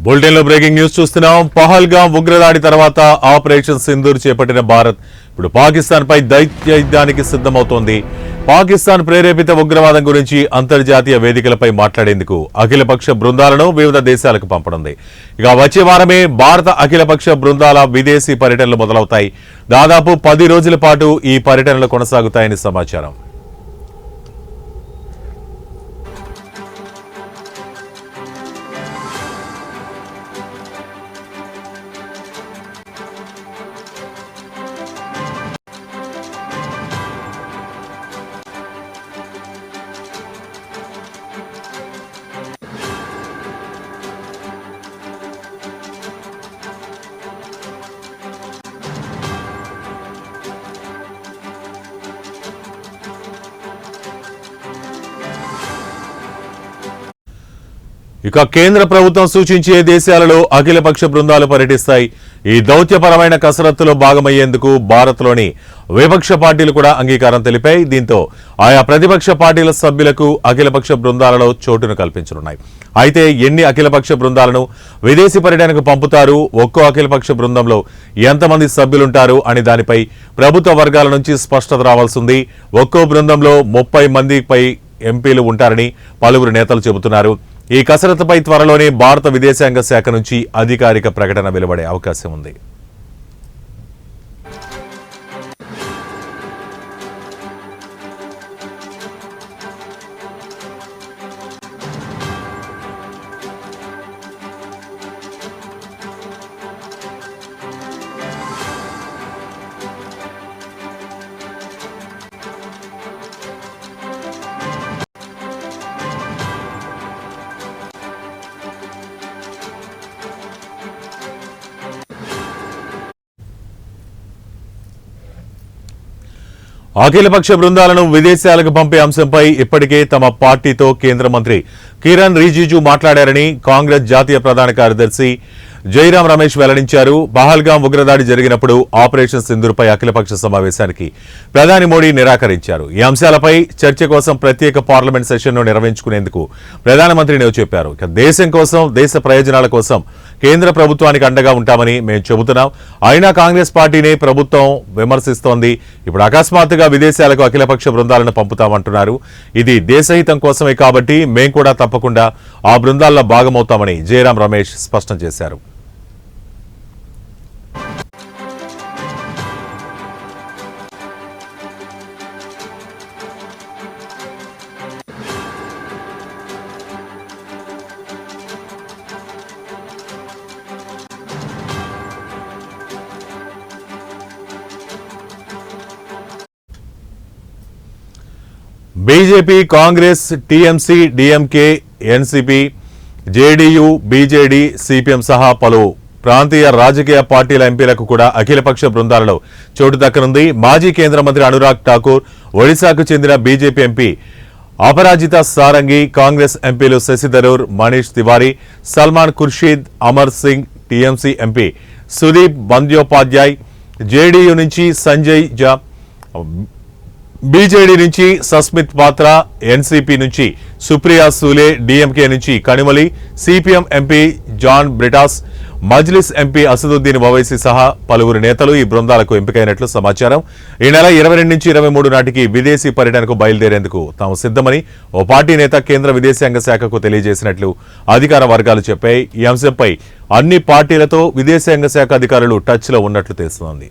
బులెటిన్లో breaking news చూస్తున్నాం. పహల్గాం ఉగ్రదాడి తర్వాత ఆపరేషన్ సింధూర్ చేపట్టిన భారత్ ఇప్పుడు పాకిస్తాన్పై దౌత్యయుద్ధానికి సిద్ధమవుతోంది. పాకిస్తాన్ ప్రేరేపిత ఉగ్రవాదం గురించి అంతర్జాతీయ వేదికలపై మాట్లాడేందుకు అఖిలపక్ష బృందాలను వివిధ దేశాలకు పంపనుంది. ఇక వచ్చే వారమే భారత అఖిలపక్ష బృందాల విదేశీ పర్యటనలు మొదలవుతాయి. దాదాపు 10 రోజుల పాటు ఈ పర్యటనలు కొనసాగుతాయని సమాచారం. ఇక కేంద్ర ప్రభుత్వం సూచించే దేశాలలో అఖిలపక్ష బృందాలు పర్యటిస్తాయి. ఈ దౌత్యపరమైన కసరత్తులో భాగమయ్యేందుకు భారత్లోని విపక్ష పార్టీలు కూడా అంగీకారం తెలిపాయి. దీంతో ఆయా ప్రతిపక్ష పార్టీల సభ్యులకు అఖిలపక్ష బృందాలలో చోటును కల్పించనున్నాయి. అయితే ఎన్ని అఖిలపక్ష బృందాలను విదేశీ పర్యటనకు పంపుతారు, ఒక్కో అఖిలపక్ష బృందంలో ఎంతమంది సభ్యులుంటారు అని దానిపై ప్రభుత్వ వర్గాల నుంచి స్పష్టత రావాల్సింది. ఒక్కో బృందంలో 30 మందిపై ఎంపీలు ఉంటారని పలువురు నేతలు చెబుతున్నారు. ఈ కసరత్తుపై త్వరలోనే భారత విదేశాంగ శాఖ నుంచి అధికారిక ప్రకటన వెలువడే అవకాశం ఉంది. అఖిలపక్ష బృందాలను విదేశాలకు పంపే అంశంపై ఇప్పటికే తమ పార్టీతో కేంద్ర మంత్రి కిరణ్ రిజిజు మాట్లాడారని కాంగ్రెస్ జాతీయ ప్రధాన కార్యదర్శి జైరాం రమేష్ వెల్లడించారు. పహల్గాం ఉగ్రదాడి జరిగినప్పుడు ఆపరేషన్ సింధూర్పై అఖిలపక్ష సమావేశానికి ప్రధాని మోడీ నిరాకరించారు. ఈ అంశాలపై చర్చ కోసం ప్రత్యేక పార్లమెంట్ సెషన్ను నిర్వహించుకునేందుకు ప్రధానమంత్రి చెప్పారు. దేశం కోసం, దేశ ప్రయోజనాల కోసం కేంద్ర ప్రభుత్వానికి అండగా ఉంటామని మేము చెబుతున్నాం. అయినా కాంగ్రెస్ పార్టీనే ప్రభుత్వం విమర్శిస్తోంది. ఇప్పుడు అకస్మాత్తుగా విదేశాలకు అఖిలపక్ష బృందాలను పంపుతామంటున్నారు. ఇది దేశహితం కోసమే కాబట్టి మేం కూడా తప్పకుండా ఆ బృందాల్లో భాగమవుతామని జయరాం రమేష్ స్పష్టం చేశారు. BJP, Congress, TMC, DMK, NCP, JDU, BJD, CPM సహా పలు ప్రాంతీయ రాజకీయ పార్టీల ఎంపీలకు కూడా అఖిలపక్ష బృందాలలో చోటు దక్కనుంది. మాజీ కేంద్ర మంత్రి అనురాగ్ ఠాకూర్, ఒడిశాకు చెందిన బీజేపీ ఎంపీ అపరాజిత సారంగి, కాంగ్రెస్ ఎంపీలు Shashi Tharoor, Manish Tewari, Salman Khurshid, Amar Singh, TMC MP Sudip Bandyopadhyay, JDU నుంచి సంజయ్ జా, బీజేడీ నుంచి సస్మిత్ పాత్ర, ఎన్సీపీ నుంచి సుప్రియా సూలే, డీఎంకే నుంచి Kanimozhi, CPM MP John Brittas, Majlis MP Asaduddin Owaisi సహా పలువురు నేతలు ఈ బృందాలకు ఎంపికైనట్లు సమాచారం. ఈ నెల 22 నుంచి 23 నాటికి విదేశీ పర్యటనకు బయలుదేరేందుకు తాము సిద్ధమని ఓ పార్టీ నేత కేంద్ర విదేశాంగ శాఖకు తెలియజేసినట్లు అధికార వర్గాలు చెప్పాయి. ఈ అంశంపై అన్ని పార్టీలతో విదేశాంగ శాఖ అధికారులు టచ్లో ఉన్నట్లు తెలుస్తోంది.